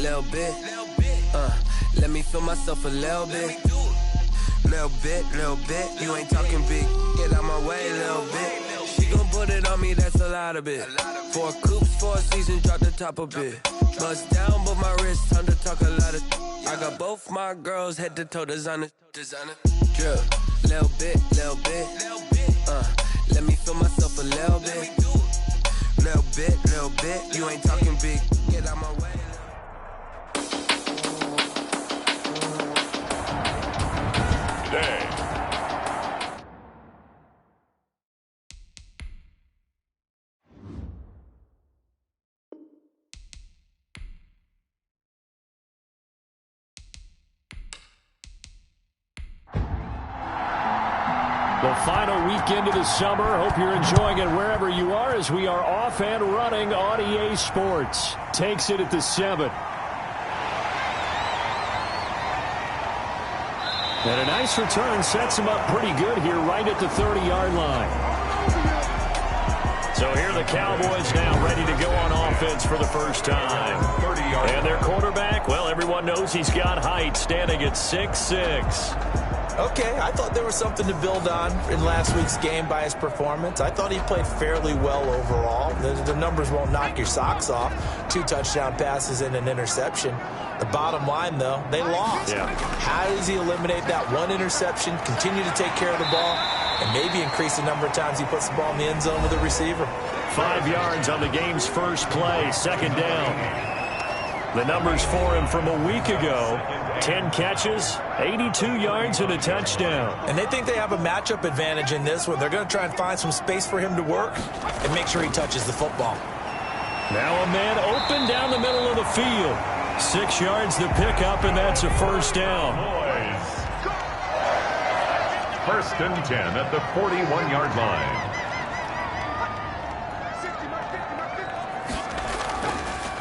little bit. Let me feel myself a little bit. Little bit. You ain't talking big. Get out my way, little bit. She gon' put it on me, that's a lot of it. 4 coops, 4 seasons, drop the top a bit. Bust down, but my wrist, time to talk a lot of. I got both my girls head to toe designer. Drip, little bit. Let me feel myself a little bit. Little bit. You ain't talking big. Get out my way. The final weekend of the summer. Hope you're enjoying it wherever you are as we are off and running on EA Sports. Takes it at the 7. And a nice return sets him up pretty good here right at the 30-yard line. So here are the Cowboys now ready to go on offense for the first time. And their quarterback, well, everyone knows he's got height, standing at 6'6". Okay, I thought there was something to build on in last week's game by his performance. I thought he played fairly well overall. The numbers won't knock your socks off. 2 touchdown passes and an interception. The bottom line, though, they lost. Yeah. How does he eliminate that one interception, continue to take care of the ball, and maybe increase the number of times he puts the ball in the end zone with a receiver? 5 yards on the game's first play, second down. The numbers for him from a week ago, 10 catches, 82 yards, and a touchdown. And they think they have a matchup advantage in this one. They're going to try and find some space for him to work and make sure he touches the football. Now a man open down the middle of the field. 6 yards the pickup, and that's a first down. First and 10 at the 41-yard line.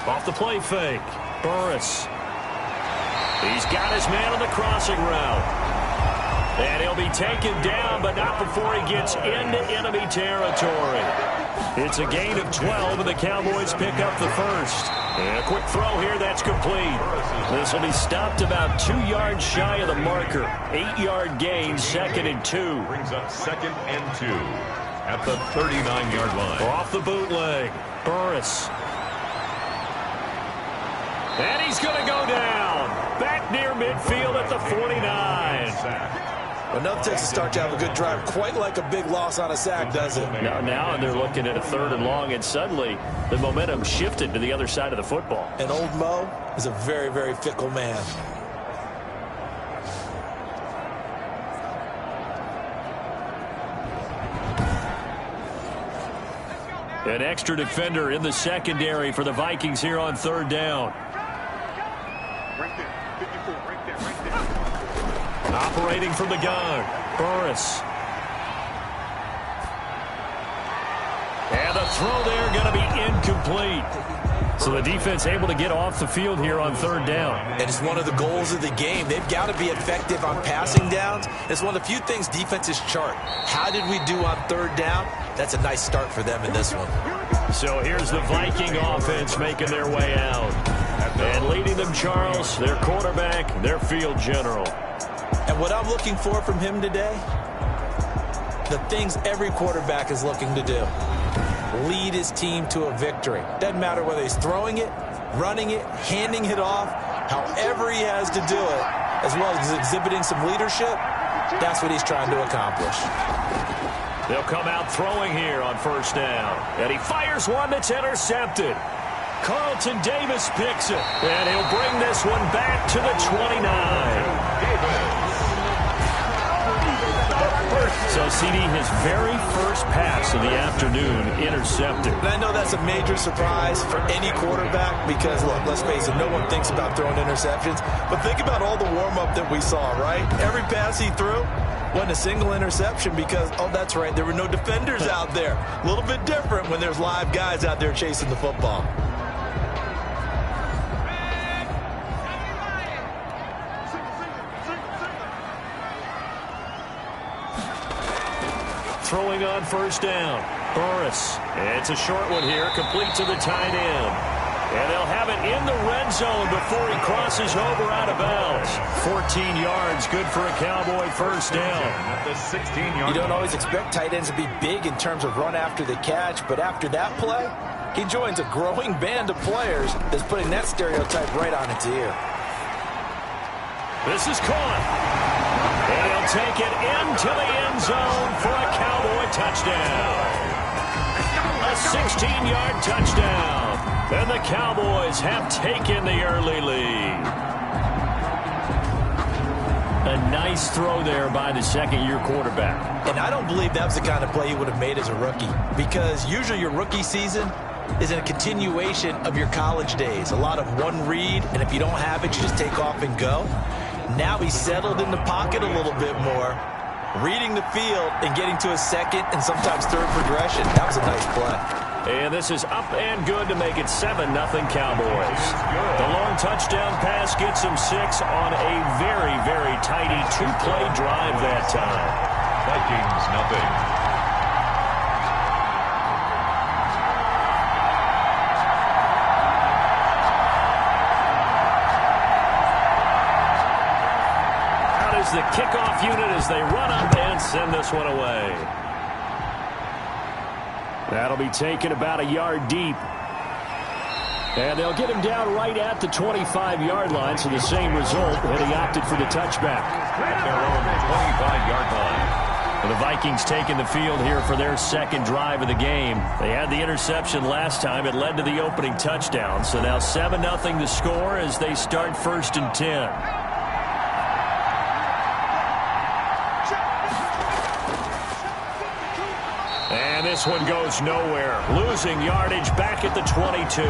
Off the play fake, Burris. He's got his man on the crossing route. And he'll be taken down, but not before he gets into enemy territory. It's a gain of 12, and the Cowboys pick up the first. And a quick throw here, that's complete. This will be stopped about 2 yards shy of the marker. 8-yard gain, 2nd and 2. Brings up 2nd and 2 at the 39-yard line. Off the bootleg, Burris. And he's going to go down. Back near midfield at the 49. Well, nothing takes a start to have a good drive, quite like a big loss on a sack, does it? Now they're looking at a 3rd and long, and suddenly the momentum shifted to the other side of the football. And old Mo is a very, very fickle man. An extra defender in the secondary for the Vikings here on 3rd down. Operating from the gun, Burris. And the throw there going to be incomplete. So the defense able to get off the field here on 3rd down. And it's one of the goals of the game. They've got to be effective on passing downs. It's one of the few things defenses chart. How did we do on 3rd down? That's a nice start for them in this one. So here's the Viking offense making their way out. And leading them, Charles, their quarterback, their field general. And what I'm looking for from him today, the things every quarterback is looking to do. Lead his team to a victory. Doesn't matter whether he's throwing it, running it, handing it off, however he has to do it, as well as exhibiting some leadership, that's what he's trying to accomplish. They'll come out throwing here on 1st down. And he fires one that's intercepted. Carlton Davis picks it. And he'll bring this one back to the 29. So, CD, his very first pass of the afternoon intercepted. And I know that's a major surprise for any quarterback because, look, let's face it, no one thinks about throwing interceptions. But think about all the warm-up that we saw, right? Every pass he threw wasn't a single interception because, oh, that's right, there were no defenders out there. A little bit different when there's live guys out there chasing the football. Throwing on 1st down. Burris. It's a short one here, complete to the tight end. And they'll have it in the red zone before he crosses over out of bounds. 14 yards, good for a Cowboy first down. At the 16-yard You don't always expect tight ends to be big in terms of run after the catch, but after that play, he joins a growing band of players that's putting that stereotype right on its ear. This is caught. And he'll take it into the end zone for a Cowboy touchdown. A 16-yard touchdown. And the Cowboys have taken the early lead. A nice throw there by the second-year quarterback. And I don't believe that was the kind of play he would have made as a rookie, because usually your rookie season is a continuation of your college days. A lot of one read, and if you don't have it, you just take off and go. Now he's settled in the pocket a little bit more, reading the field and getting to a second and sometimes third progression. That was a nice play. And this is up and good to make it 7-0 Cowboys. The long touchdown pass gets them 6 on a very, very tidy two-play drive that time. Vikings nothing. Out is the kickoff unit as they run up and send this one away. That'll be taken about a yard deep. And they'll get him down right at the 25-yard line, so the same result, and he opted for the touchback. At their own 25-yard line. The Vikings taking the field here for their second drive of the game. They had the interception last time. It led to the opening touchdown. So now 7-0 the score as they start 1st and 10. And this one goes nowhere. Losing yardage back at the 22.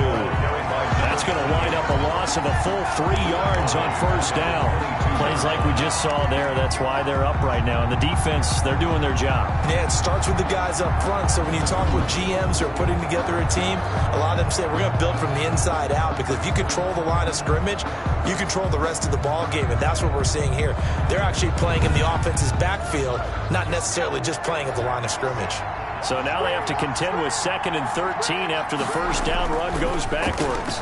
That's going to wind up a loss of a full 3 yards on first down. Plays like we just saw there. That's why they're up right now. And the defense, they're doing their job. Yeah, it starts with the guys up front. So when you talk with GMs who are putting together a team, a lot of them say we're going to build from the inside out, because if you control the line of scrimmage, you control the rest of the ball game. And that's what we're seeing here. They're actually playing in the offense's backfield, not necessarily just playing at the line of scrimmage. So now they have to contend with 2nd and 13 after the first down run goes backwards.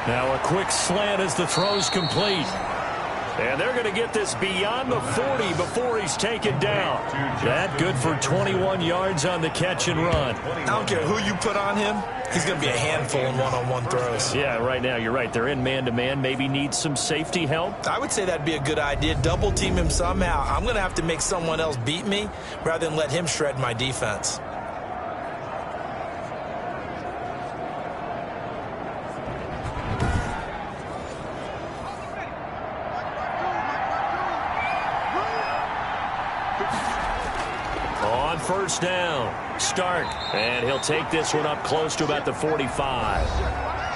Now a quick slant as the throw's complete. And they're going to get this beyond the 40 before he's taken down. That good for 21 yards on the catch and run. I don't care who you put on him. He's going to be a handful in one-on-one throws. Yeah, right now, you're right. They're in man-to-man. Maybe needs some safety help. I would say that'd be a good idea. Double team him somehow. I'm going to have to make someone else beat me rather than let him shred my defense. On first down, Stark, and he'll take this one up close to about the 45.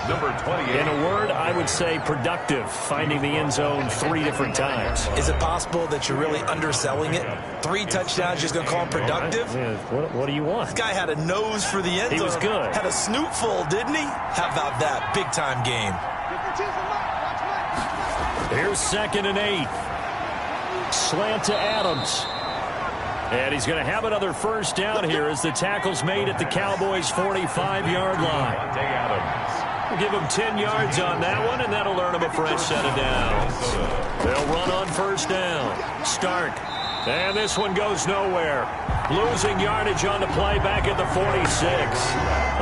Number 28. In a word, I would say productive, finding the end zone 3 different times. Is it possible that you're really underselling it? 3 touchdowns, just going to call him productive? Yeah, what do you want? This guy had a nose for the end zone. He was good. Had a snootful, didn't he? How about that? Big-time game. Here's 2nd and 8. Slant to Adams. And he's going to have another first down here as the tackle's made at the Cowboys' 45-yard line. We'll give him 10 yards on that one, and that'll earn him a fresh set of downs. They'll run on first down. Stark. And this one goes nowhere. Losing yardage on the play back at the 46.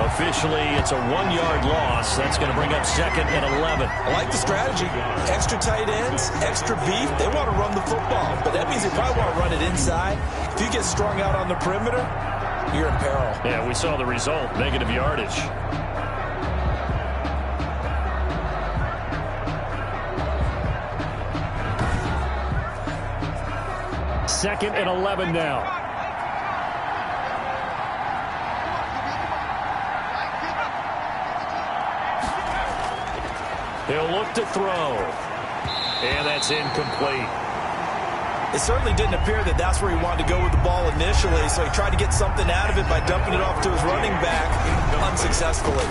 Officially, it's a 1-yard loss. That's going to bring up 2nd and 11. I like the strategy. Extra tight ends, extra beef. They want to run the football, but that means they probably want to run it inside. If you get strung out on the perimeter, you're in peril. Yeah, we saw the result. Negative yardage. Second and 11 now. He'll look to throw. And that's incomplete. It certainly didn't appear that that's where he wanted to go with the ball initially, so he tried to get something out of it by dumping it off to his running back unsuccessfully.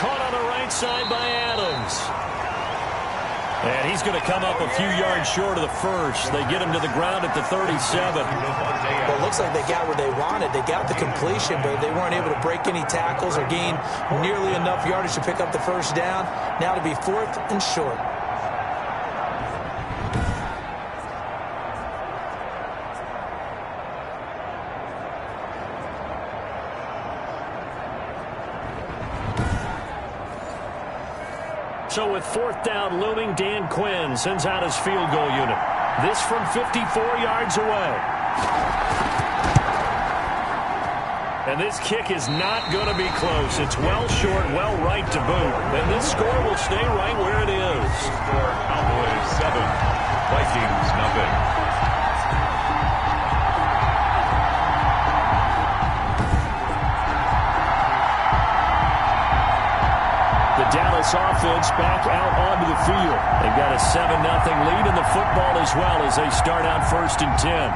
Caught on the right side by Adams. And he's going to come up a few yards short of the first. They get him to the ground at the 37. Well, it looks like they got what they wanted. They got the completion, but they weren't able to break any tackles or gain nearly enough yardage to pick up the first down. Now to be 4th and short. So with 4th down looming, Dan Quinn sends out his field goal unit. This from 54 yards away. And this kick is not going to be close. It's well short, well right to boot. And this score will stay right where it is. Cowboys 7, Vikings nothing. Dallas offense back out onto the field. They've got a 7-0 lead in the football as well as they start out 1st and 10.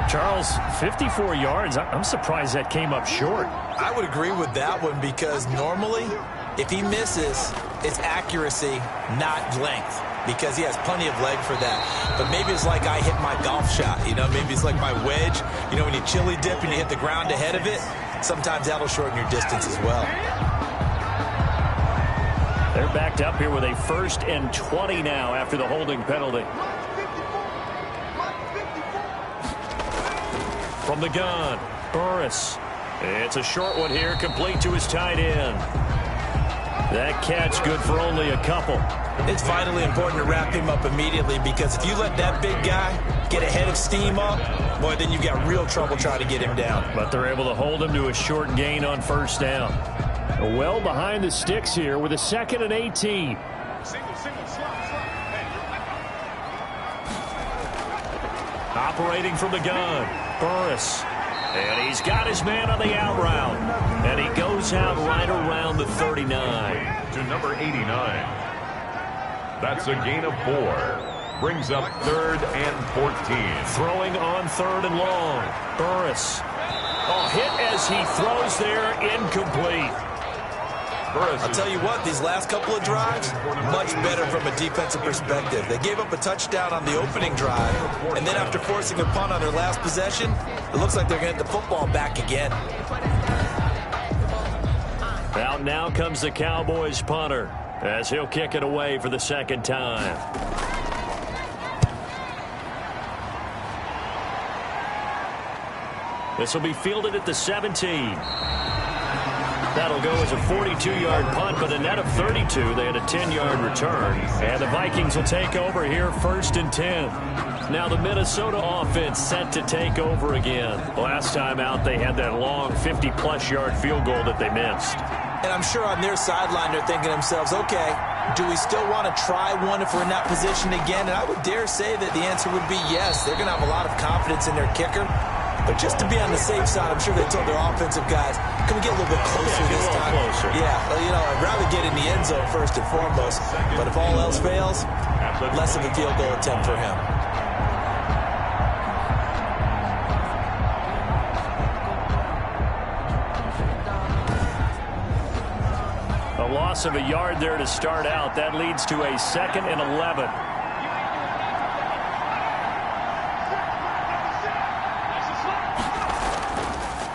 Charles, 54 yards. I'm surprised that came up short. I would agree with that one because normally if he misses, it's accuracy, not length, because he has plenty of leg for that. But maybe it's like I hit my golf shot. Maybe it's like my wedge. When you chili dip and you hit the ground ahead of it, sometimes that'll shorten your distance as well. They're backed up here with a 1st and 20 now after the holding penalty. From the gun, Burris. It's a short one here, complete to his tight end. That catch good for only a couple. It's vitally important to wrap him up immediately because if you let that big guy get ahead of steam up, boy, then you've got real trouble trying to get him down. But they're able to hold him to a short gain on 1st down. Well behind the sticks here with a 2nd and 18. Operating from the gun, Burris. And he's got his man on the out route. And he goes out right around the 39. To number 89. That's a gain of 4. Brings up 3rd and 14. Throwing on 3rd and long. Burris. Oh, hit as he throws there, incomplete. I'll tell you what, these last couple of drives, much better from a defensive perspective. They gave up a touchdown on the opening drive, and then after forcing a punt on their last possession, it looks like they're going to get the football back again. Out now comes the Cowboys punter as he'll kick it away for the 2nd time. This will be fielded at the 17. That'll go as a 42-yard punt, but a net of 32. They had a 10-yard return. And the Vikings will take over here 1st and 10. Now the Minnesota offense set to take over again. Last time out, they had that long 50-plus yard field goal that they missed. And I'm sure on their sideline they're thinking to themselves, okay, do we still want to try one if we're in that position again? And I would dare say that the answer would be yes. They're going to have a lot of confidence in their kicker. But just to be on the safe side, I'm sure they told their offensive guys, can we get a little bit closer this time? Closer. Yeah, I'd rather get in the end zone first and foremost. But if all else fails, less of a field goal attempt for him. A loss of a yard there to start out. That leads to a 2nd and 11.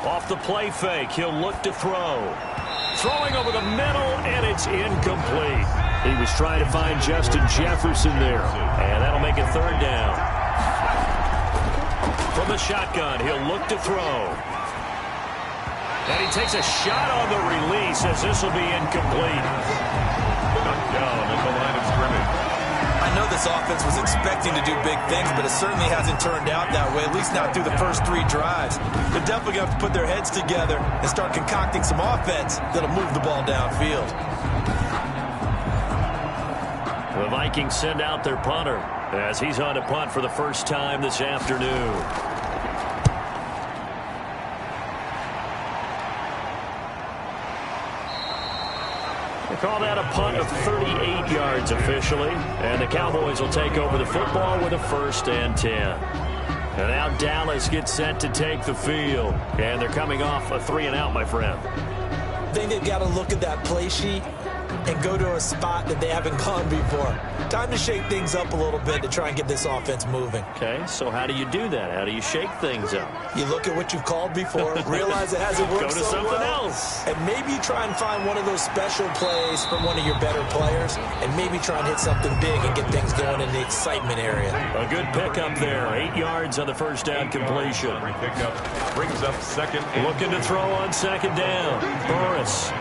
Off the play fake, he'll look to throw. Throwing over the middle, and it's incomplete. He was trying to find Justin Jefferson there, and that'll make it 3rd down. From the shotgun, he'll look to throw. And he takes a shot on the release as this will be incomplete. Knocked down at the line of scrimmage. I know this offense was expecting to do big things, but it certainly hasn't turned out that way, at least not through the first 3 drives. They're definitely going to have to put their heads together and start concocting some offense that'll move the ball downfield. The Vikings send out their punter as he's on to punt for the first time this afternoon. Call that a punt of 38 yards officially. And the Cowboys will take over the football with a 1st and 10. And now Dallas gets set to take the field. And they're coming off a 3-and-out, my friend. think they've got to look at that play sheet and go to a spot that they haven't gone before. Time to shake things up a little bit to try and get this offense moving. Okay, so how do you do that? How do you shake things up? You look at what you've called before, realize it hasn't worked Go to so something well, else. and maybe try and find one of those special plays from one of your better players, and maybe try and hit something big and get things going in the excitement area. A good pickup there. 8 yards on the first down completion. Pickup brings up second. Looking to throw on second down. Burris.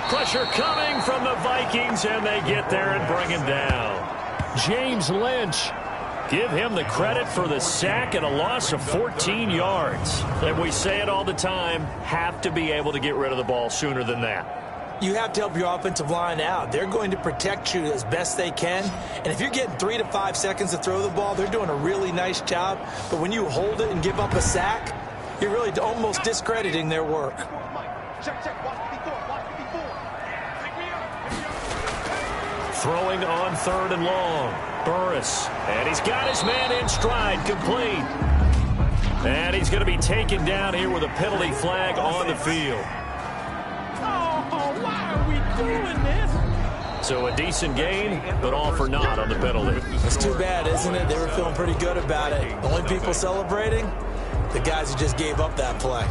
Pressure coming from the Vikings, and they get there and bring him down. James Lynch. Give him the credit for the sack and a loss of 14 yards. And we say it all the time, have to be able to get rid of the ball sooner than that. You have to help your offensive line out. They're going to protect you as best they can. And if you're getting 3 to 5 seconds to throw the ball, they're doing a really nice job. But when you hold it and give up a sack, you're really almost discrediting their work. Throwing on third and long. Burris. And he's got his man in stride. Complete. And he's going to be taken down here with a penalty flag on the field. Oh, why are we doing this? So a decent gain, but all for naught on the penalty. It's too bad, isn't it? They were feeling pretty good about it. The only people celebrating, the guys who just gave up that play.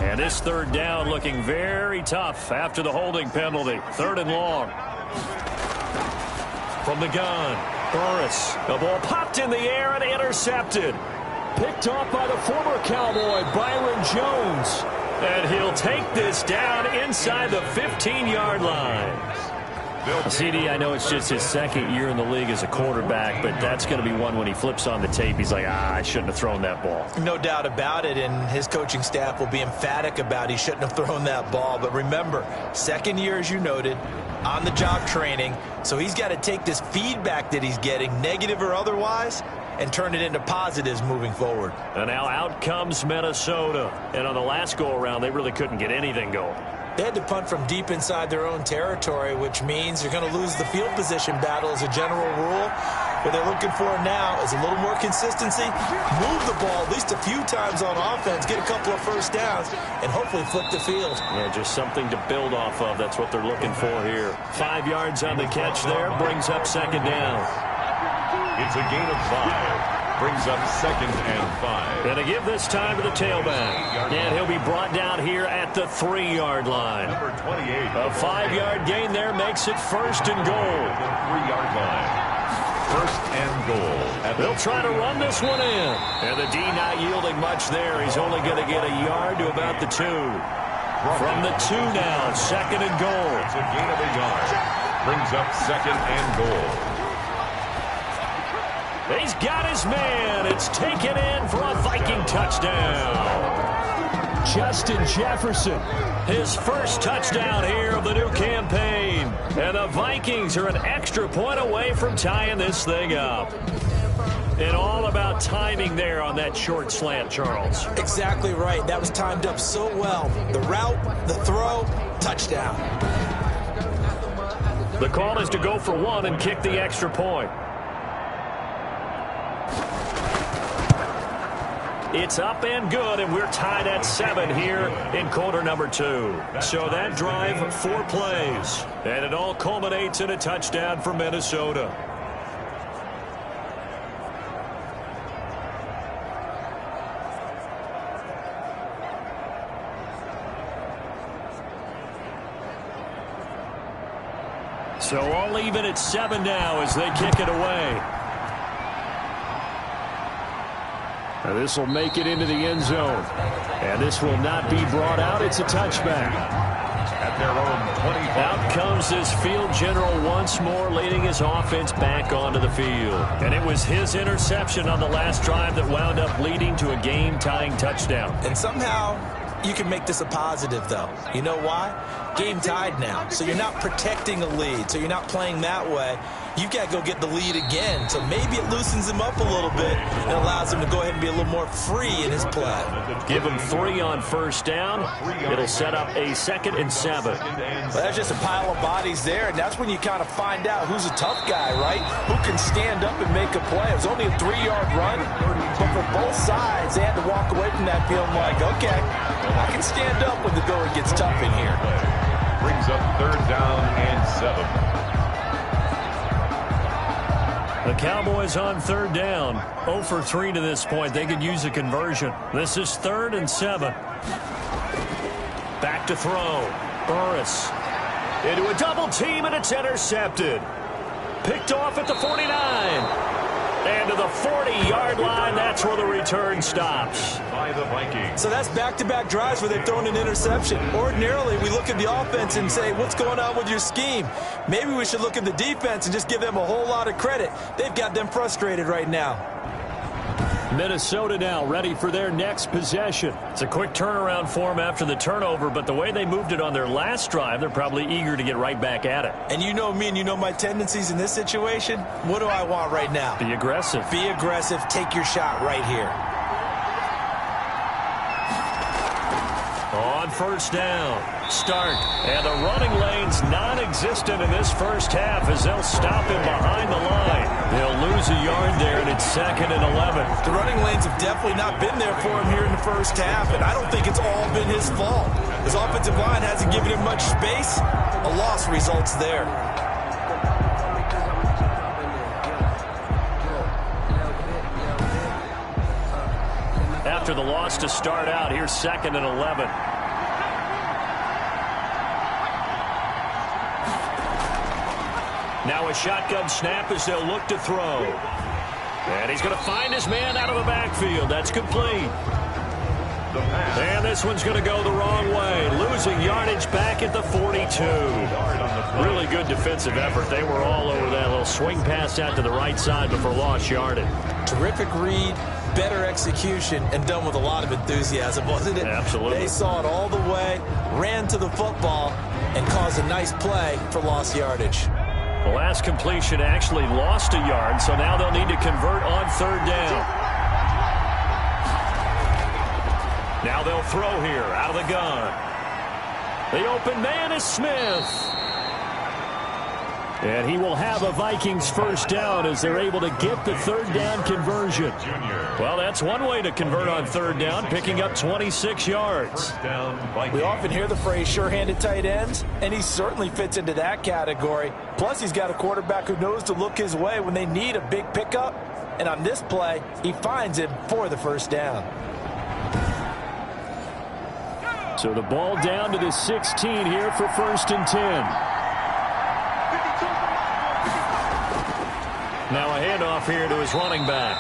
And this third down looking very tough after the holding penalty. Third and long. From the gun, Burris. The ball popped in the air and intercepted. Picked off by the former Cowboy, Byron Jones. And he'll take this down inside the 15-yard line. CD, I know it's just his second year in the league as a quarterback, but that's going to be one when he flips on the tape. He's like, I shouldn't have thrown that ball. No doubt about it, and his coaching staff will be emphatic about he shouldn't have thrown that ball. But remember, second year, as you noted, on-the-job training, so he's got to take this feedback that he's getting, negative or otherwise, and turn it into positives moving forward. And now out comes Minnesota. And on the last go-around, they really couldn't get anything going. They had to punt from deep inside their own territory, which means you're going to lose the field position battle as a general rule. What they're looking for now is a little more consistency, move the ball at least a few times on offense, get a couple of first downs, and hopefully flip the field. Yeah, just something to build off of. That's what they're looking for here. 5 yards on the catch there, brings up second down. It's a gain of 5. Brings up second and 5. And to give this time to the tailback. And he'll be brought down here at the 3-yard line. Number 28. A 5-yard gain there makes it first and goal. The 3-yard line. First and goal. They'll try to run this one in. And the D not yielding much there. He's only going to get a yard to about the 2. From the 2 now, second and goal. It's a gain of a yard. Brings up second and goal. He's got his man. It's taken in for a Viking touchdown. Justin Jefferson, his first touchdown here of the new campaign. And the Vikings are an extra point away from tying this thing up. And all about timing there on that short slant, Charles. Exactly right. That was timed up so well. The route, the throw, touchdown. The call is to go for one and kick the extra point. It's up and good, and we're tied at 7 here in quarter number 2. So that drive, 4 plays. And it all culminates in a touchdown for Minnesota. So all even at 7 now as they kick it away. Now this will make it into the end zone. And this will not be brought out. It's a touchback. At their own 25. Out comes this field general once more, leading his offense back onto the field. And it was his interception on the last drive that wound up leading to a game-tying touchdown. And somehow you can make this a positive, though. You know why? Game tied now. So you're not protecting a lead. So you're not playing that way. You've got to go get the lead again. So maybe it loosens him up a little bit and allows him to go ahead and be a little more free in his play. Give him 3 on first down. It'll set up a 2nd and 7. Well, that's just a pile of bodies there, and that's when you kind of find out who's a tough guy, right? Who can stand up and make a play. It was only a 3-yard run, but for both sides, they had to walk away from that feeling like, okay, I can stand up when the going gets tough in here. Brings up 3rd down and 7. The Cowboys on 3rd down. 0 for 3 to this point. They could use a conversion. This is 3rd and 7. Back to throw. Burris into a double team, and it's intercepted. Picked off at the 49. And to the 40-yard line, that's where the return stops. By the Vikings. So that's back-to-back drives where they've thrown an interception. Ordinarily, we look at the offense and say, what's going on with your scheme? Maybe we should look at the defense and just give them a whole lot of credit. They've got them frustrated right now. Minnesota now ready for their next possession. It's a quick turnaround for them after the turnover, but the way they moved it on their last drive, they're probably eager to get right back at it. And you know me and you know my tendencies in this situation. What do I want right now? Be aggressive. Be aggressive. Take your shot right here. On 1st down. Start. And the running lane's non-existent in this first half as they'll stop him behind the line. They'll lose a yard there, and it's 2nd and 11. The running lanes have definitely not been there for him here in the first half, and I don't think it's all been his fault. His offensive line hasn't given him much space. A loss results there. After the loss to start out, here's 2nd and 11. Now a shotgun snap as they'll look to throw. And he's going to find his man out of the backfield. That's complete. And this one's going to go the wrong way. Losing yardage back at the 42. Really good defensive effort. They were all over that little swing pass out to the right side before lost yardage. Terrific read, better execution, and done with a lot of enthusiasm, wasn't it? Absolutely. They saw it all the way, ran to the football, and caused a nice play for lost yardage. The last completion actually lost a yard, so now they'll need to convert on 3rd down. Now they'll throw here out of the gun. The open man is Smith. And he will have a Vikings 1st down as they're able to get the 3rd down conversion. Well, that's one way to convert on 3rd down, picking up 26 yards. We often hear the phrase sure-handed tight ends, and he certainly fits into that category. Plus, he's got a quarterback who knows to look his way when they need a big pickup. And on this play, he finds him for the 1st down. So the ball down to the 16 here for 1st and 10. Now a handoff here to his running back.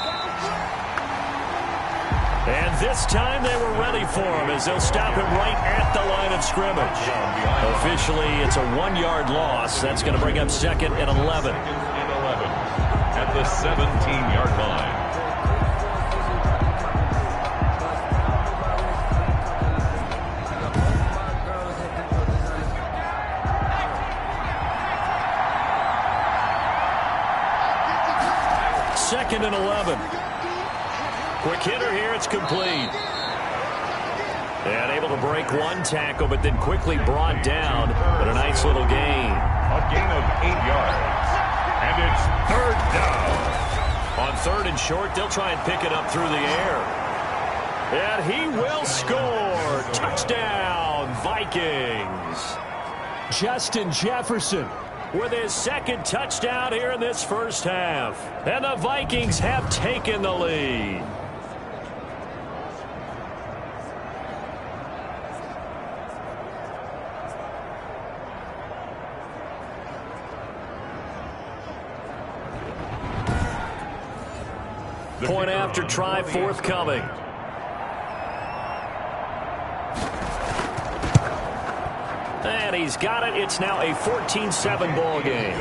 And this time they were ready for him as they'll stop him right at the line of scrimmage. Officially, it's a 1-yard loss. That's going to bring up 2nd and 11. At the 17-yard line. Second and 11. Quick hitter here. It's complete. And able to break one tackle, but then quickly brought down. But a nice little gain. A gain of 8 yards. And it's 3rd down. On 3rd and short, they'll try and pick it up through the air. And he will score. Touchdown, Vikings. Justin Jefferson with his 2nd touchdown here in this first half. And the Vikings have taken the lead. Point after try forthcoming. And he's got it. It's now a 14-7 ball game.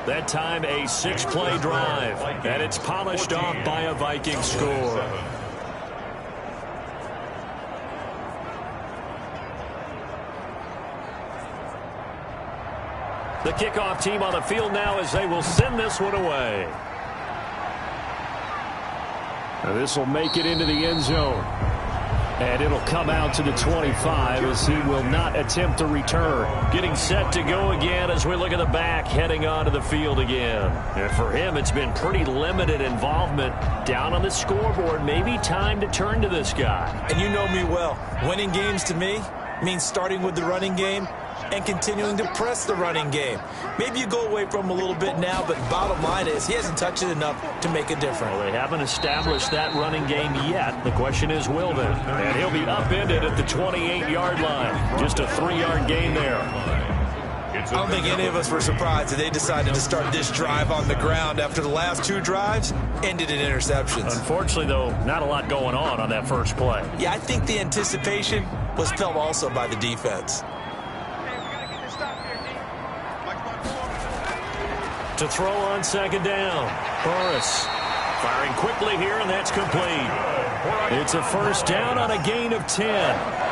That time a 6-play drive. And it's polished off by a Viking score. The kickoff team on the field now as they will send this one away. Now this will make it into the end zone. And it'll come out to the 25 as he will not attempt to return. Getting set to go again as we look at the back heading onto the field again. And for him, it's been pretty limited involvement down on the scoreboard. Maybe time to turn to this guy. And you know me well. Winning games to me means starting with the running game and continuing to press the running game. Maybe you go away from him a little bit now, but bottom line is he hasn't touched it enough to make a difference. Well, they haven't established that running game yet. The question is, will they? And he'll be upended at the 28-yard line. Just a 3-yard gain there. I don't think any of us were surprised that they decided to start this drive on the ground after the last 2 drives ended in interceptions. Unfortunately, though, not a lot going on that first play. Yeah, I think the anticipation was felt also by the defense. To throw on second down. Burris firing quickly here, and that's complete. It's a first down on a gain of 10.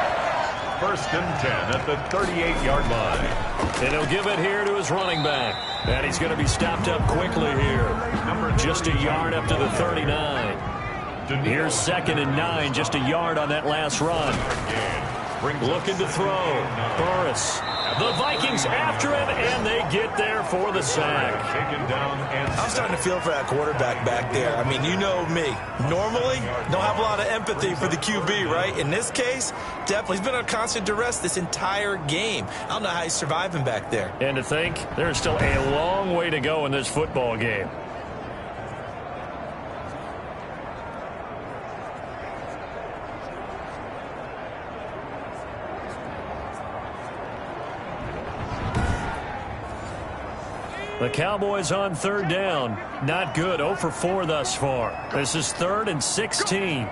First and 10 at the 38-yard line. And he'll give it here to his running back. And he's going to be stopped up quickly here. Just a yard up to the 39. Here's 2nd and 9, just a yard on that last run. Looking to throw. Burris. The Vikings after him, and they get there for the sack. I'm starting to feel for that quarterback back there. I mean, you know me. Normally, don't have a lot of empathy for the QB, right? In this case, definitely. He's been on constant duress this entire game. I don't know how he's surviving back there. And to think, there's still a long way to go in this football game. The Cowboys on 3rd down. Not good. 0 for 4 thus far. This is 3rd and 16.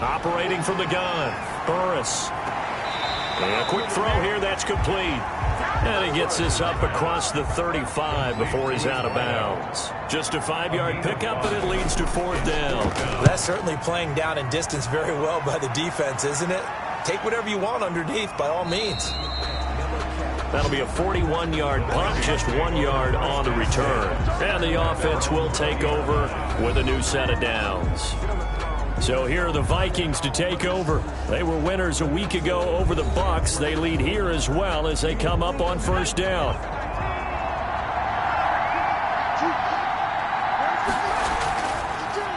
Operating from the gun. Burris. And a quick throw here. That's complete. And he gets this up across the 35 before he's out of bounds. Just a 5-yard pickup, and it leads to 4th down. That's certainly playing down in distance very well by the defense, isn't it? Take whatever you want underneath by all means. That'll be a 41-yard punt, just 1 yard on the return. And the offense will take over with a new set of downs. So here are the Vikings to take over. They were winners a week ago over the Bucs. They lead here as well as they come up on 1st down.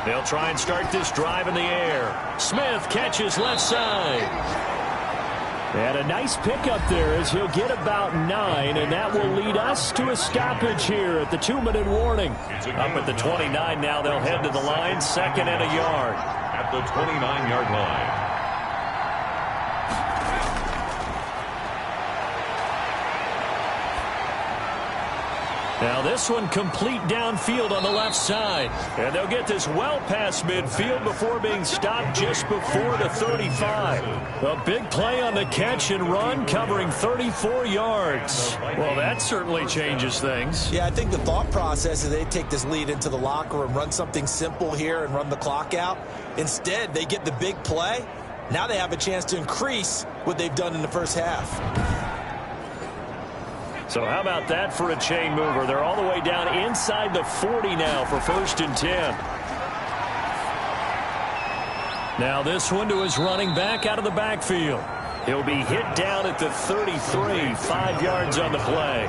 They'll try and start this drive in the air. Smith catches left side. And a nice pickup there as he'll get about 9, and that will lead us to a stoppage here at the 2-minute warning. Up at the 29 now, they'll head to the line, 2nd and a yard. At the 29-yard line. Now this one complete downfield on the left side. And they'll get this well past midfield before being stopped just before the 35. A big play on the catch and run covering 34 yards. Well, that certainly changes things. Yeah, I think the thought process is they take this lead into the locker room, run something simple here and run the clock out. Instead, they get the big play. Now they have a chance to increase what they've done in the first half. So how about that for a chain mover? They're all the way down inside the 40 now for 1st and 10. Now this one to his running back out of the backfield. He'll be hit down at the 33, 5 yards on the play.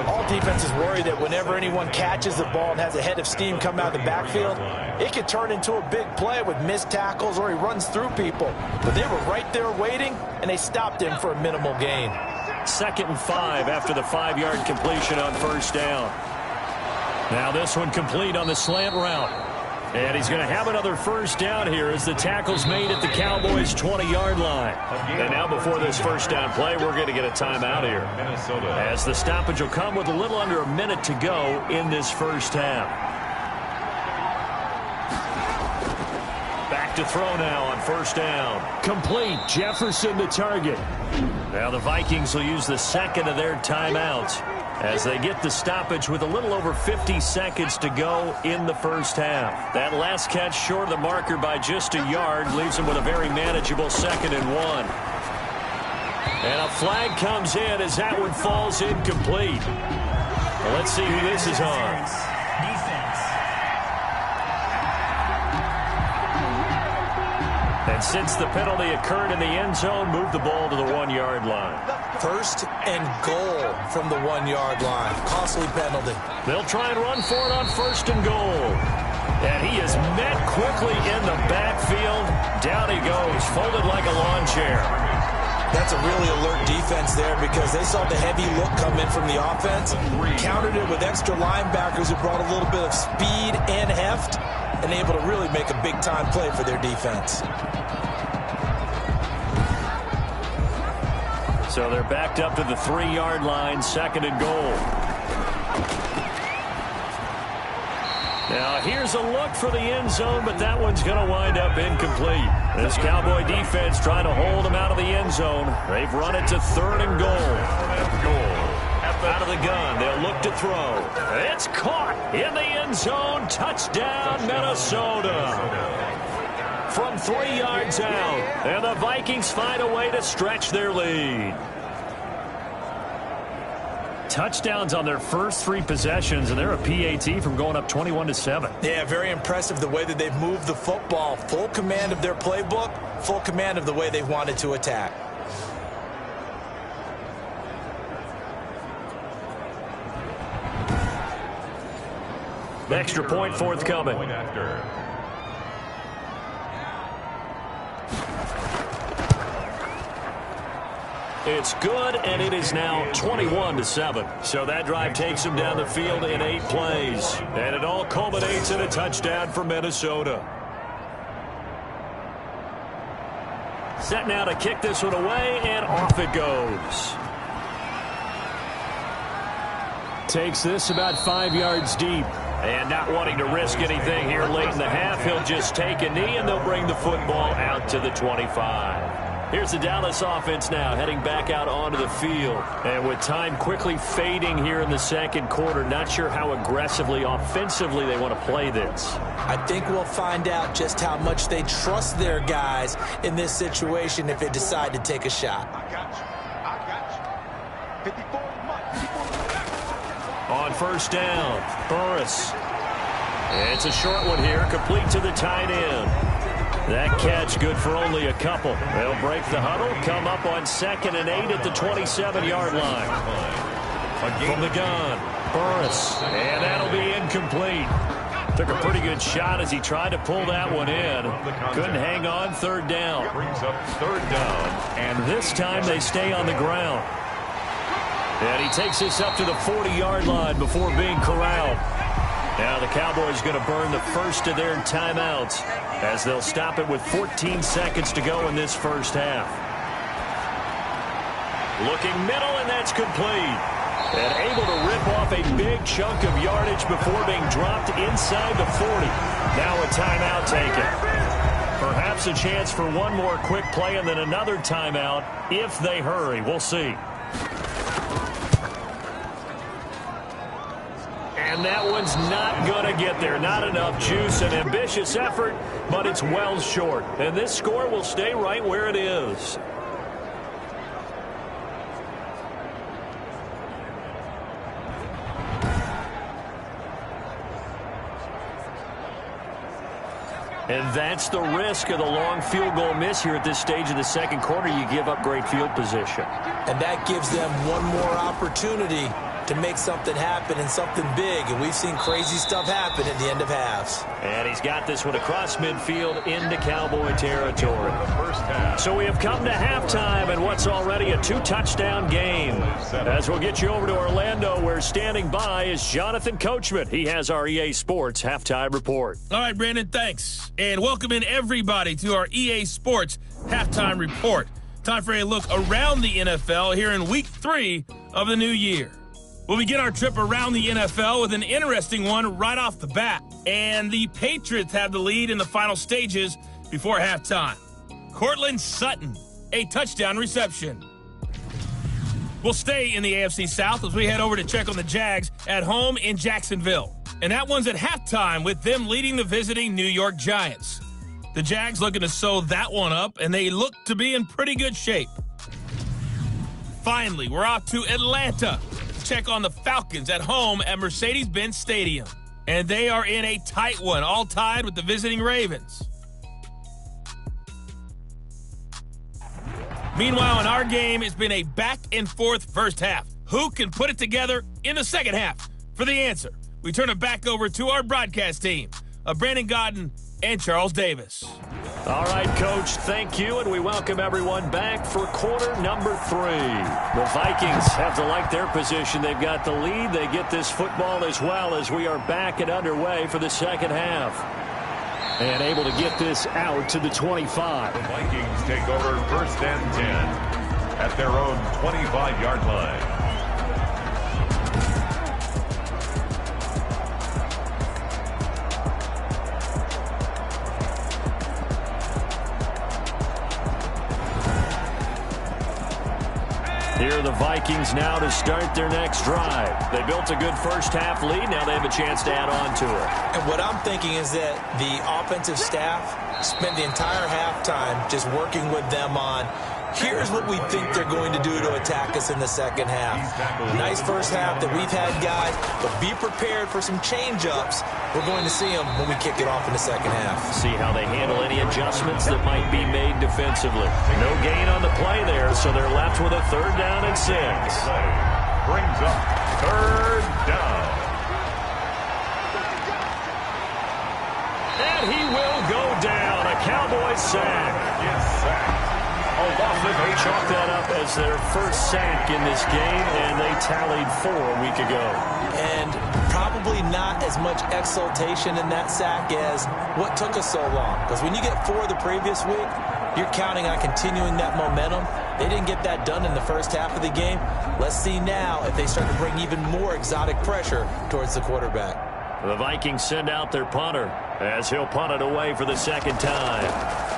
All defenses worry that whenever anyone catches the ball and has a head of steam come out of the backfield, it could turn into a big play with missed tackles or he runs through people. But they were right there waiting, and they stopped him for a minimal gain. 2nd and 5 after the 5-yard completion on 1st down. Now this one complete on the slant route. And he's going to have another 1st down here as the tackle's made at the Cowboys' 20-yard line. And now before this 1st down play, we're going to get a timeout here. As the stoppage will come with a little under a minute to go in this first half. Back to throw now on 1st down. Complete. Jefferson the target. Now the Vikings will use the 2nd of their timeouts as they get the stoppage with a little over 50 seconds to go in the first half. That last catch short of the marker by just a yard leaves them with a very manageable 2nd and 1. And a flag comes in as that one falls incomplete. Well, let's see who this is on. And since the penalty occurred in the end zone, move the ball to the 1-yard line. 1st and goal from the 1-yard line. Costly penalty. They'll try and run for it on 1st and goal. And he is met quickly in the backfield. Down he goes, folded like a lawn chair. That's a really alert defense there because they saw the heavy look come in from the offense, countered it with extra linebackers who brought a little bit of speed and heft, and able to really make a big-time play for their defense. So they're backed up to the 3-yard line, 2nd and goal. Now here's a look for the end zone, but that one's going to wind up incomplete. This Cowboy defense trying to hold them out of the end zone. They've run it to 3rd and goal. Out of the gun, they'll look to throw. It's caught in the end zone. Touchdown, Minnesota. From 3 yards out, and the Vikings find a way to stretch their lead. Touchdowns on their first 3 possessions, and they're a PAT from going up 21-7. Yeah, very impressive the way that they've moved the football. Full command of their playbook, full command of the way they wanted to attack. Extra point forthcoming. It's good, and it is now 21-7. So that drive takes them down the field in 8 plays. And it all culminates in a touchdown for Minnesota. Set now to kick this one away, and off it goes. Takes this about 5 yards deep. And not wanting to risk anything here late in the half, he'll just take a knee, and they'll bring the football out to the 25. Here's the Dallas offense now, heading back out onto the field. And with time quickly fading here in the 2nd quarter, not sure how aggressively, offensively they want to play this. I think we'll find out just how much they trust their guys in this situation if they decide to take a shot. On 1st down, Burris. It's a short one here, complete to the tight end. That catch good for only a couple. They'll break the huddle, come up on 2nd and 8 at the 27-yard line. From the gun, Burris, and that'll be incomplete. Took a pretty good shot as he tried to pull that one in. Couldn't hang on, 3rd down. Brings up 3rd down. And this time they stay on the ground. And he takes this up to the 40-yard line before being corralled. Now the Cowboys going to burn the first of their timeouts as they'll stop it with 14 seconds to go in this first half. Looking middle, and that's complete. And able to rip off a big chunk of yardage before being dropped inside the 40. Now a timeout taken. Perhaps a chance for one more quick play and then another timeout if they hurry. We'll see. And that one's not going to get there. Not enough juice. An ambitious effort, but it's well short. And this score will stay right where it is. And that's the risk of the long field goal miss here at this stage of the 2nd quarter. You give up great field position. And that gives them one more opportunity to make something happen and something big. And we've seen crazy stuff happen at the end of halves. And he's got this one across midfield into Cowboy territory. So we have come to halftime and what's already a 2-touchdown game. As we'll get you over to Orlando, where standing by is Jonathan Coachman. He has our EA Sports Halftime Report. All right, Brandon, thanks. And welcome in everybody to our EA Sports Halftime Report. Time for a look around the NFL here in Week 3 of the new year. We'll begin our trip around the NFL with an interesting one right off the bat. And the Patriots have the lead in the final stages before halftime. Cortland Sutton, a touchdown reception. We'll stay in the AFC South as we head over to check on the Jags at home in Jacksonville. And that one's at halftime with them leading the visiting New York Giants. The Jags looking to sew that one up, and they look to be in pretty good shape. Finally, we're off to Atlanta. Check on the Falcons at home at Mercedes-Benz Stadium. And they are in a tight one, all tied with the visiting Ravens. Meanwhile, in our game, it's been a back-and-forth first half. Who can put it together in the second half? For the answer, we turn it back over to our broadcast team of Brandon Godden and Charles Davis. All right, Coach, thank you, and we welcome everyone back for quarter number 3. The Vikings have to like their position. They've got the lead. They get this football as well as we are back and underway for the second half. And able to get this out to the 25. The Vikings take over 1st and 10 at their own 25-yard line. Here are the Vikings now to start their next drive. They built a good first half lead. Now they have a chance to add on to it. And what I'm thinking is that the offensive staff spent the entire halftime just working with them on, here's what we think they're going to do to attack us in the second half. Nice first half that we've had, guys, but be prepared for some change-ups. We're going to see them when we kick it off in the second half. See how they handle any adjustments that might be made defensively. No gain on the play there, so they're left with a 3rd down and 6. Brings up 3rd down. And he will go down. A Cowboys sack. Yes, sack. They chalked that up as their first sack in this game, and they tallied 4 a week ago. And probably not as much exultation in that sack as what took us so long. Because when you get 4 the previous week, you're counting on continuing that momentum. They didn't get that done in the first half of the game. Let's see now if they start to bring even more exotic pressure towards the quarterback. The Vikings send out their punter as he'll punt it away for the second time.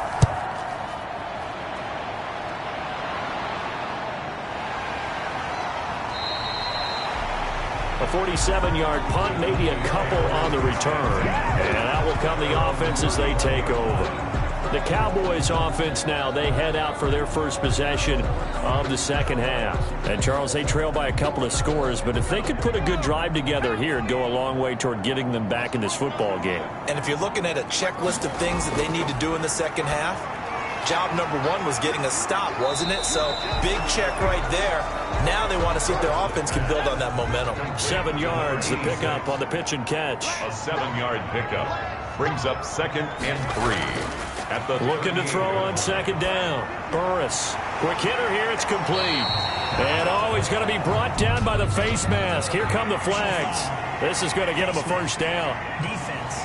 A 47-yard punt, maybe a couple on the return. And out will come the offense as they take over. The Cowboys offense now, they head out for their first possession of the second half. And Charles, they trail by a couple of scores, but if they could put a good drive together here, it'd go a long way toward getting them back in this football game. And if you're looking at a checklist of things that they need to do in the second half, job number 1 was getting a stop, wasn't it? So big check right there. Now they want to see if their offense can build on that momentum. 7 yards, the pickup on the pitch and catch. A 7-yard pickup brings up 2nd and 3. At the looking to throw on 2nd down. Burris, quick hitter here, it's complete. And he's going to be brought down by the face mask. Here come the flags. This is going to get him a first down. Defense.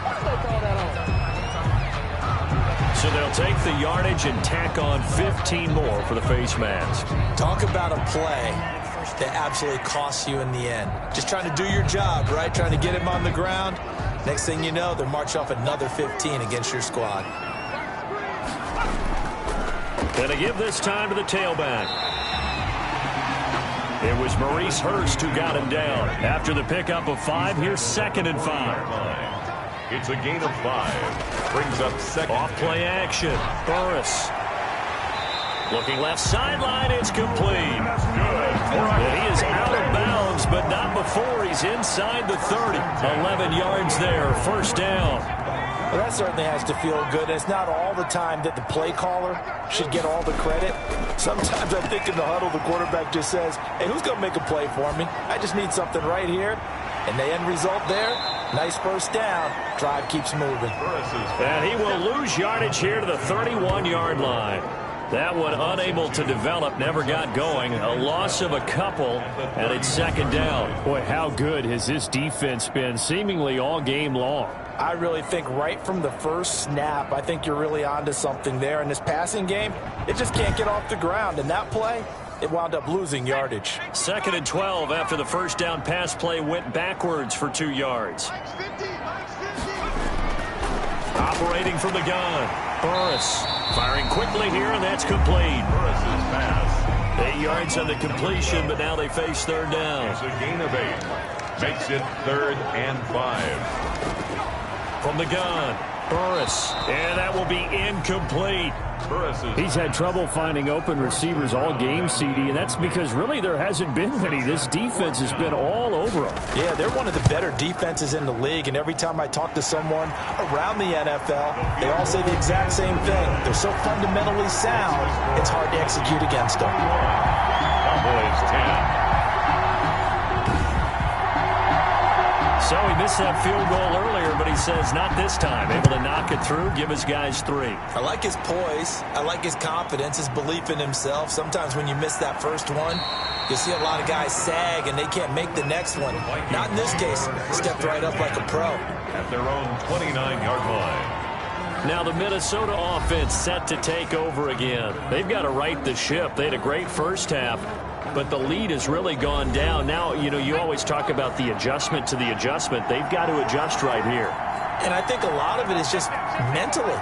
Why did they call that on? So they'll take the yardage and tack on 15 more for the face mask. Talk about a play that absolutely costs you in the end. Just trying to do your job, right? Trying to get him on the ground. Next thing you know, they'll march off another 15 against your squad. Going to give this time to the tailback. It was Maurice Hurst who got him down. After the pickup of 5, here's 2nd and 5. It's a gain of 5. Brings up 2nd. Off play action. Burris. Looking left sideline. It's complete. That's good. And he is out of bounds, but not before he's inside the 30. 11 yards there. First down. Well, that certainly has to feel good. It's not all the time that the play caller should get all the credit. Sometimes I think in the huddle, the quarterback just says, hey, who's going to make a play for me? I just need something right here. And the end result there, nice first down. Drive keeps moving. And he will lose yardage here to the 31-yard line. That one unable to develop, never got going. A loss of a couple, and it's 2nd down. Boy, how good has this defense been seemingly all game long? I really think right from the first snap, I think you're really onto something there. In this passing game, it just can't get off the ground. And that play, it wound up losing yardage. 2nd and 12 after the first down pass play went backwards for 2 yards. Operating from the gun. Burris firing quickly here, and that's complete. Burris's pass. 8 yards on the completion, but now they face 3rd down. It's a gain of 8. Makes it 3rd and 5. From the gun, Burris, and that will be incomplete. He's had trouble finding open receivers all game, CD, and that's because really there hasn't been many. This defense has been all over them. Yeah, they're one of the better defenses in the league, and every time I talk to someone around the NFL, they all say the exact same thing. They're so fundamentally sound, it's hard to execute against them. Cowboys 10. So he missed that field goal earlier, but he says not this time. Able to knock it through, give his guys 3. I like his poise. I like his confidence, his belief in himself. Sometimes when you miss that first one, you see a lot of guys sag and they can't make the next one. Not in this case. Stepped right up like a pro. At their own 29-yard line. Now the Minnesota offense set to take over again. They've got to right the ship. They had a great first half, but the lead has really gone down. Now, you always talk about the adjustment to the adjustment. They've got to adjust right here. And I think a lot of it is just mentally.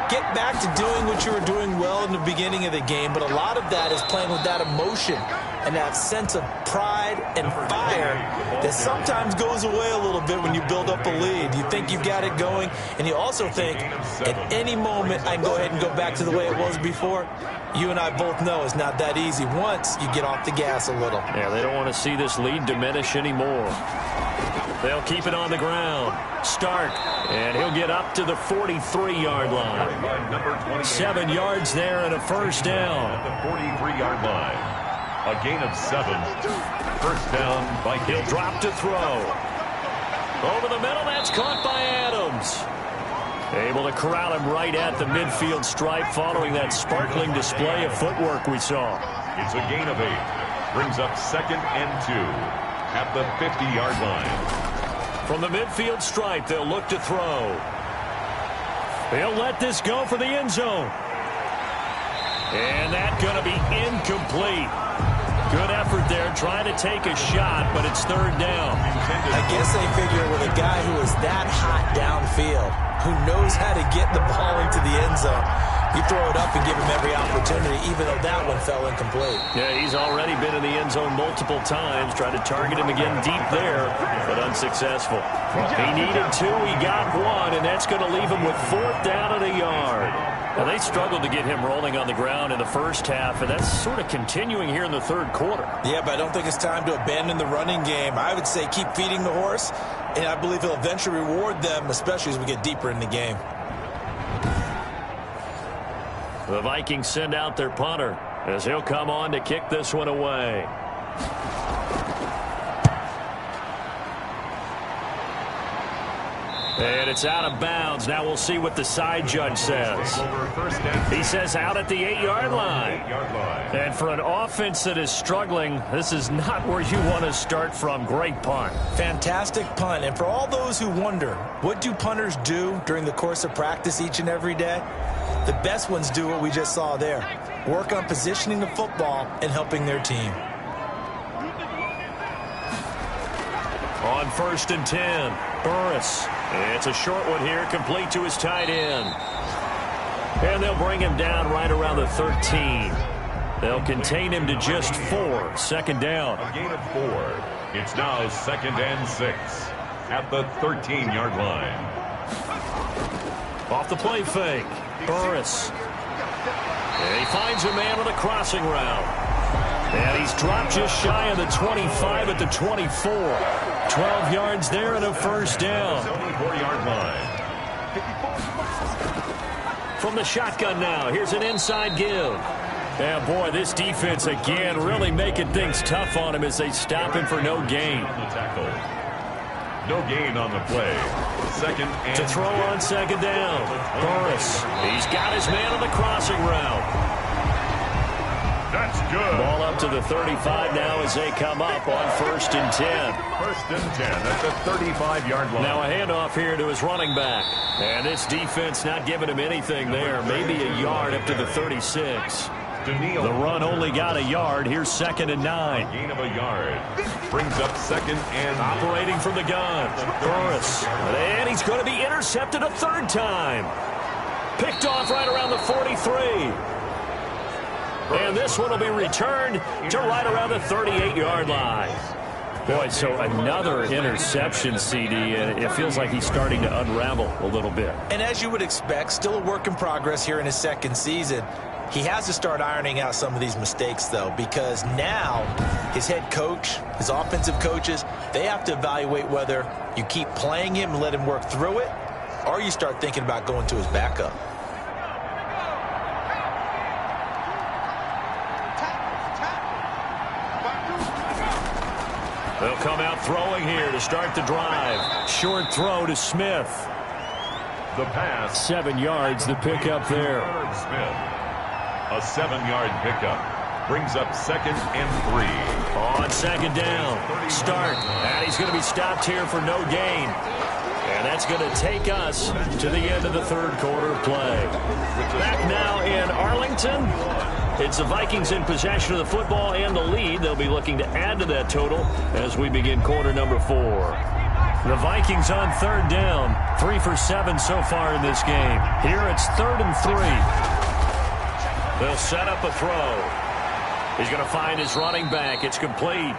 Get back to doing what you were doing well in the beginning of the game, but a lot of that is playing with that emotion and that sense of pride and fire that sometimes goes away a little bit when you build up a lead. You think you've got it going, and you also think at any moment I can go ahead and go back to the way it was before. You and I both know it's not that easy once you get off the gas a little. Yeah, they don't want to see this lead diminish anymore. They'll keep it on the ground. Stark, and he'll get up to the 43-yard line. 7 yards there and a first down. At the 43-yard line. A gain of 7. First down by He'll drop to throw. Over the middle, that's caught by Adams. Able to corral him right at the midfield stripe following that sparkling display of footwork we saw. It's a gain of 8. Brings up 2nd and 2 at the 50-yard line. From the midfield stripe, they'll look to throw. They'll let this go for the end zone. And that's going to be incomplete. Good effort there, trying to take a shot, but it's 3rd down. I guess they figure with a guy who is that hot downfield, who knows how to get the ball into the end zone, you throw it up and give him every opportunity, even though that one fell incomplete. Yeah, he's already been in the end zone multiple times, tried to target him again deep there, but unsuccessful. He needed 2, he got 1, and that's going to leave him with 4th down and a yard. Now, they struggled to get him rolling on the ground in the first half, and that's sort of continuing here in the 3rd quarter. Yeah, but I don't think it's time to abandon the running game. I would say keep feeding the horse, and I believe he'll eventually reward them, especially as we get deeper in the game. The Vikings send out their punter as he'll come on to kick this one away. And it's out of bounds. Now we'll see what the side judge says. He says out at the 8-yard line. And for an offense that is struggling, this is not where you want to start from. Great punt. Fantastic punt. And for all those who wonder, what do punters do during the course of practice each and every day? The best ones do what we just saw there. Work on positioning the football and helping their team. On 1st and 10, Burris. It's a short one here, complete to his tight end. And they'll bring him down right around the 13. They'll contain him to just 4. 2nd down. A gain of 4. It's now 2nd and 6 at the 13-yard line. Off the play fake, Burris. And he finds a man on a crossing route. And he's dropped just shy of the 25 at the 24. 12 yards there and a first down. 24-yard line. From the shotgun now, here's an inside give. Yeah, boy, this defense again really making things tough on him as they stop him for no gain. On the tackle. No gain on the play. 2nd and to throw on 2nd down. Burris. He's got his man on the crossing route. That's good. Ball up to the 35 now as they come up on 1st and 10. 1st and 10 at the 35-yard line. Now a handoff here to his running back. And this defense not giving him anything there. Maybe a yard up to the 36. The run only got a yard. Here's 2nd and 9. Gain of a yard. Brings up 2nd and... Operating from the gun. Burris. And he's going to be intercepted a 3rd time. Picked off right around the 43. And this one will be returned to right around the 38-yard line. Boy, so another interception, CD, and it feels like he's starting to unravel a little bit. And as you would expect, still a work in progress here in his second season. He has to start ironing out some of these mistakes, though, because now his head coach, his offensive coaches, they have to evaluate whether you keep playing him and let him work through it, or you start thinking about going to his backup. They'll come out throwing here to start the drive. Short throw to Smith. The pass. 7 yards, the pickup there. Smith. A 7-yard pickup. Brings up 2nd and 3. On 2nd down. Start. And he's going to be stopped here for no gain. And that's going to take us to the end of the third quarter play. Back now in Arlington. It's the Vikings in possession of the football and the lead. They'll be looking to add to that total as we begin quarter number 4. The Vikings on 3rd down. 3 for 7 so far in this game. Here it's 3rd and 3. They'll set up a throw. He's going to find his running back. It's complete.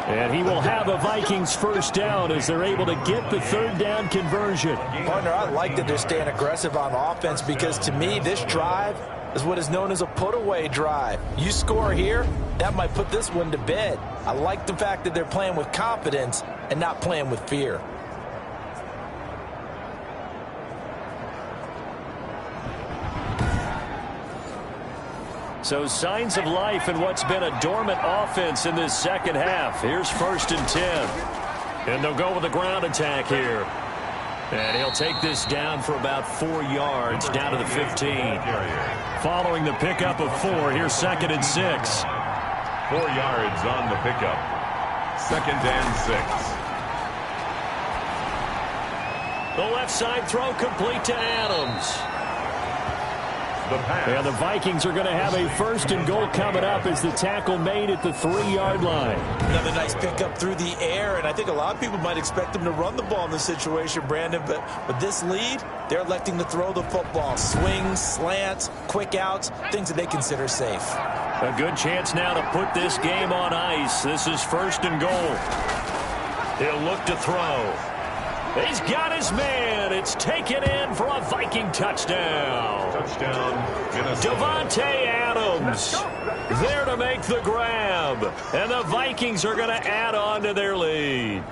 And he will have a Vikings first down as they're able to get the 3rd down conversion. Partner, I like that they're staying aggressive on offense because to me this drive is what is known as a put-away drive. You score here, that might put this one to bed. I like the fact that they're playing with confidence and not playing with fear. So signs of life in what's been a dormant offense in this second half. Here's 1st and 10. And they'll go with a ground attack here. And he'll take this down for about 4 yards down to the 15. Following the pickup of 4, here's 2nd and 6. 4 yards on the pickup. 2nd and 6. The left side throw complete to Adams. And the Vikings are going to have a 1st and goal coming up as the tackle made at the 3-yard line. Another nice pickup through the air, and I think a lot of people might expect them to run the ball in this situation, Brandon, but with this lead, they're electing to throw the football. Swings, slants, quick outs, things that they consider safe. A good chance now to put this game on ice. This is 1st and goal. He'll look to throw. He's got his man. It's taken in for a Viking touchdown. Touchdown, Minnesota. Davante Adams there to make the grab. And the Vikings are going to add on to their lead.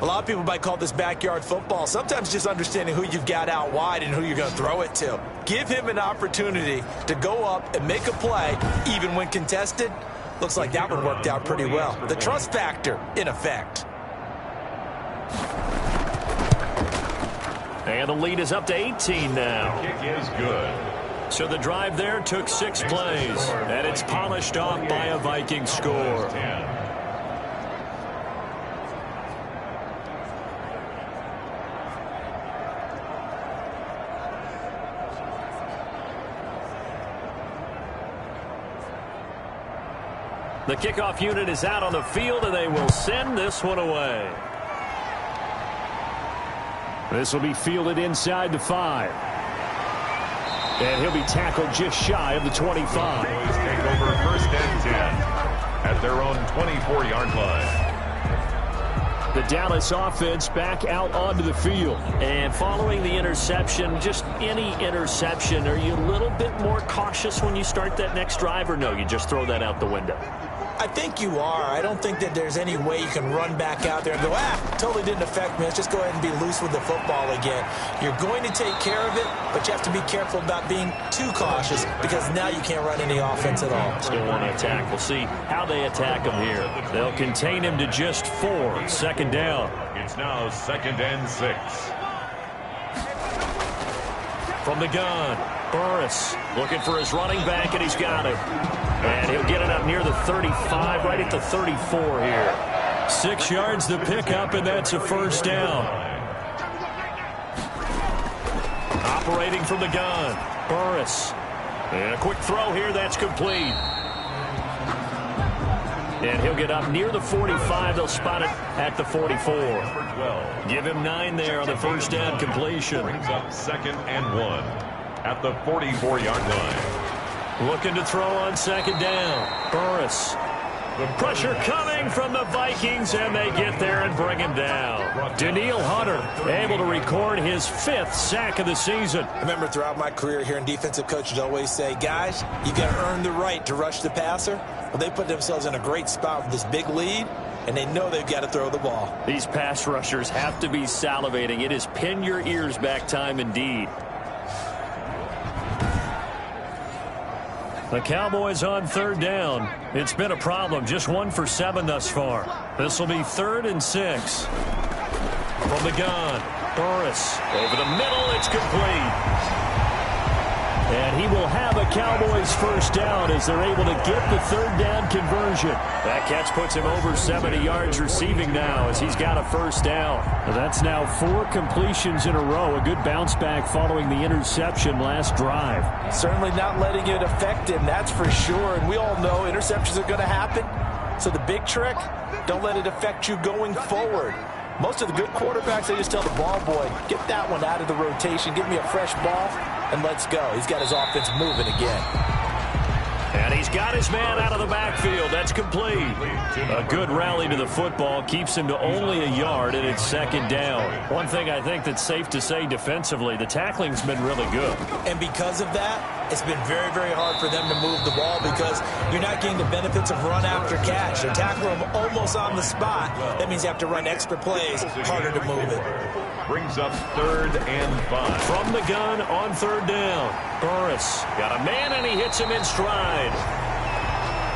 A lot of people might call this backyard football. Sometimes just understanding who you've got out wide and who you're going to throw it to. Give him an opportunity to go up and make a play, even when contested. Looks like that one worked out pretty well. The trust factor in effect. And the lead is up to 18 now. The kick is good. So the drive there took 6 plays, and it's polished off by a Viking score. The kickoff unit is out on the field, and they will send this one away. This will be fielded inside the 5. And he'll be tackled just shy of the 25. Boys take over 1st and 10 at their own 24-yard line. The Dallas offense back out onto the field. And following the interception, just any interception, are you a little bit more cautious when you start that next drive, or no, you just throw that out the window? I think you are. I don't think that there's any way you can run back out there and go, totally didn't affect me. Let's just go ahead and be loose with the football again. You're going to take care of it, but you have to be careful about being too cautious because now you can't run any offense at all. Still want to attack. We'll see how they attack him here. They'll contain him to just 4. 2nd down. It's now 2nd and 6. From the gun, Burris looking for his running back, and he's got it. And he'll get it up near the 35, right at the 34 here. 6 yards the pickup, and that's a 1st down. Operating from the gun, Burris. And a quick throw here, that's complete. And he'll get up near the 45. They'll spot it at the 44. Give him 9 there on the 1st down completion. Brings up 2nd and 1 at the 44-yard line. Looking to throw on second down. Burris. The pressure coming from the Vikings, and they get there and bring him down. Danielle Hunter able to record his 5th sack of the season. I remember throughout my career hearing defensive coaches always say, guys, you got to earn the right to rush the passer. Well, they put themselves in a great spot with this big lead, and they know they've got to throw the ball. These pass rushers have to be salivating. It is pin your ears back time indeed. The Cowboys on third down. It's been a problem. Just 1 for 7 thus far. This will be 3rd and 6. From the gun, Burris. Over the middle, it's complete. And he will have a Cowboys first down as they're able to get the 3rd down conversion. That catch puts him over 70 yards receiving now as he's got a first down. That's now 4 completions in a row. A good bounce back following the interception last drive. Certainly not letting it affect him, that's for sure. And we all know interceptions are going to happen. So the big trick, don't let it affect you going forward. Most of the good quarterbacks, they just tell the ball boy, get that one out of the rotation, give me a fresh ball, and let's go. He's got his offense moving again. And he's got his man out of the backfield. That's complete. A good rally to the football keeps him to only a yard, and it's 2nd down. One thing I think that's safe to say defensively, the tackling's been really good. And because of that, it's been very, very hard for them to move the ball because you're not getting the benefits of run after catch. They tackle him almost on the spot. That means you have to run extra plays, harder to move it. Brings up 3rd and 5. From the gun on 3rd down. Burris got a man, and he hits him in stride.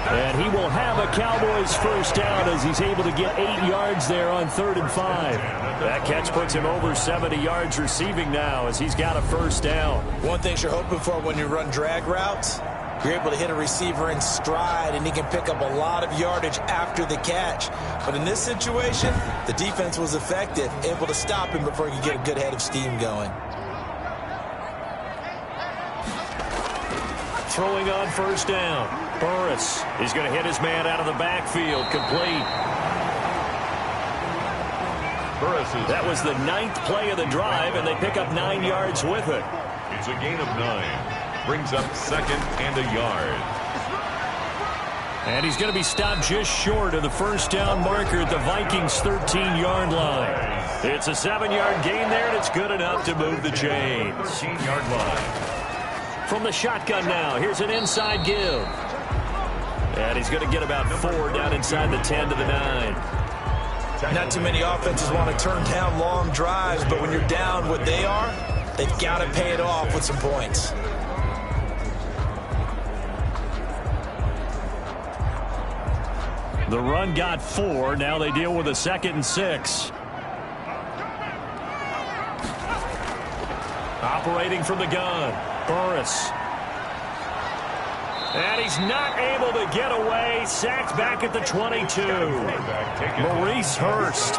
And he will have a Cowboys first down as he's able to get 8 yards there on 3rd and 5. That catch puts him over 70 yards receiving now as he's got a first down. One thing you're hoping for when you run drag routes, you're able to hit a receiver in stride, and he can pick up a lot of yardage after the catch. But in this situation, the defense was effective, able to stop him before he could get a good head of steam going. Throwing on first down. Burris is going to hit his man out of the backfield. Complete. That was the 9th play of the drive, and they pick up 9 yards with it. It's a gain of 9. Brings up 2nd and a yard. And he's going to be stopped just short of the first down marker at the Vikings' 13-yard line. It's a 7-yard gain there, and it's good enough to move the chains. 13-yard line. From the shotgun now, here's an inside give. And he's going to get about 4 down inside the 10 to the 9. Not too many offenses want to turn down long drives, but when you're down what they are, they've got to pay it off with some points. The run got 4. Now they deal with a 2nd and 6. Operating from the gun. Burris. And he's not able to get away. Sacked back at the 22. Maurice Hurst.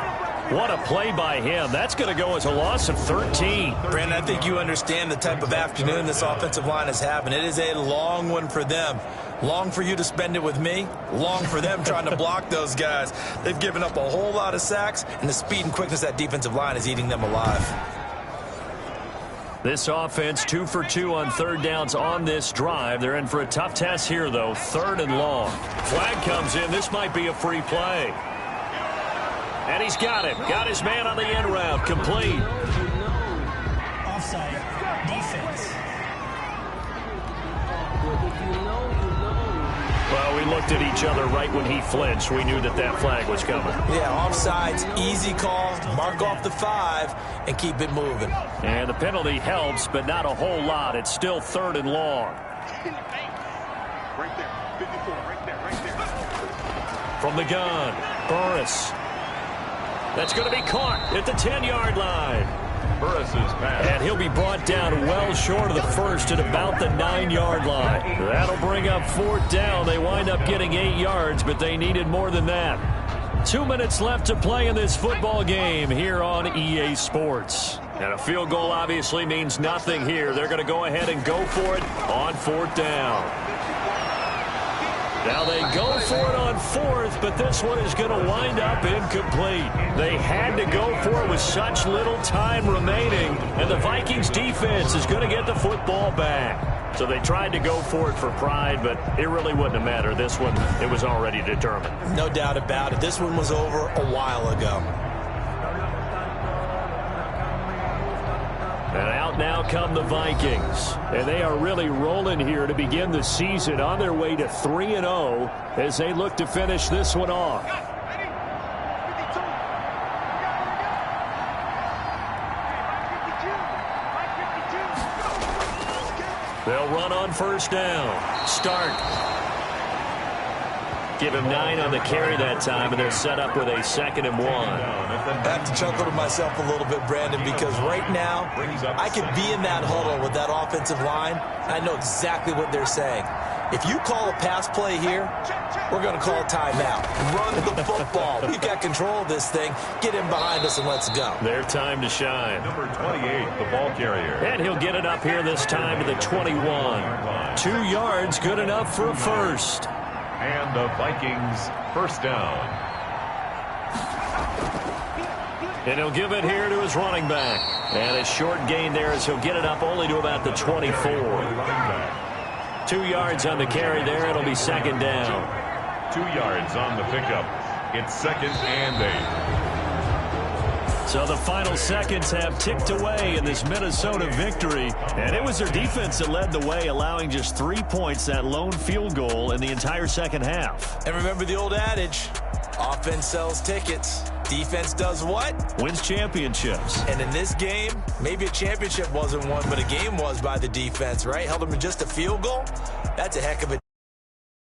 What a play by him. That's going to go as a loss of 13. Brandon, I think you understand the type of afternoon this offensive line is having. It is a long one for them. Long for you to spend it with me. Long for them trying to block those guys. They've given up a whole lot of sacks, and the speed and quickness of that defensive line is eating them alive. This offense 2 for 2 on 3rd downs on this drive. They're in for a tough test here, though. 3rd and long. Flag comes in. This might be a free play. And he's got him. Got his man on the end route. Complete. Offside. Defense. Well, we looked at each other right when he flinched. We knew that that flag was coming. Yeah, offsides, easy call. Mark off the 5 and keep it moving. And the penalty helps, but not a whole lot. It's still 3rd and long. Right there. 54, right there. From the gun, Burris. That's going to be caught at the 10-yard line. Burris's pass. And he'll be brought down well short of the first at about the 9-yard line. That'll bring up 4th down. They wind up getting 8 yards, but they needed more than that. 2 minutes left to play in this football game here on EA Sports. And a field goal obviously means nothing here. They're going to go ahead and go for it on 4th down. Now they go for it on fourth, but this one is going to wind up incomplete. They had to go for it with such little time remaining, and the Vikings defense is going to get the football back. So they tried to go for it for pride, but it really wouldn't have mattered. This one, it was already determined. No doubt about it. This one was over a while ago. And out now come the Vikings. And they are really rolling here to begin the season, on their way to 3-0 as they look to finish this one off. They'll run on first down. Start. Give him 9 on the carry that time, and they're set up with a 2nd and 1. I have to chuckle to myself a little bit, Brandon, because right now I could be in that huddle with that offensive line. I know exactly what they're saying. If you call a pass play here, we're going to call a timeout. Run the football. We've got control of this thing. Get him behind us and let's go. Their time to shine. Number 28, the ball carrier. And he'll get it up here this time to the 21. 2 yards, good enough for a first. And the Vikings first down. And he'll give it here to his running back. And a short gain there as he'll get it up only to about the 24. 2 yards on the carry there. It'll be 2nd down. 2 yards on the pickup. It's 2nd and 8. So the final seconds have ticked away in this Minnesota victory. And it was their defense that led the way, allowing just 3 points, that lone field goal in the entire second half. And remember the old adage, offense sells tickets. Defense does what? Wins championships. And in this game, maybe a championship wasn't won, but a game was by the defense, right? Held them to just a field goal. That's a heck of a